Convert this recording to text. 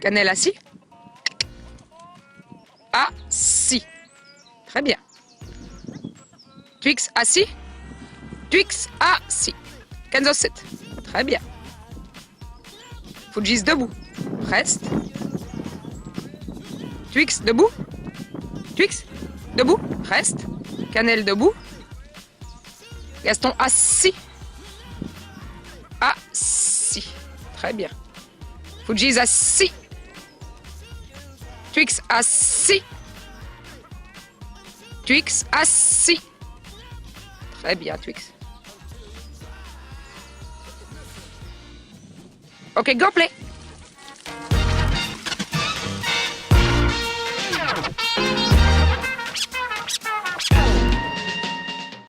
Cannelle assis. Assis. Très bien. Twix assis. Twix assis. Kenzo sit. Très bien. Fujis debout. Reste. Twix debout. Twix debout. Reste. Cannelle debout. Gaston assis. Assis. Très bien. Fujis assis. Twix assis. Twix assis. Très bien, Twix. Ok, go play.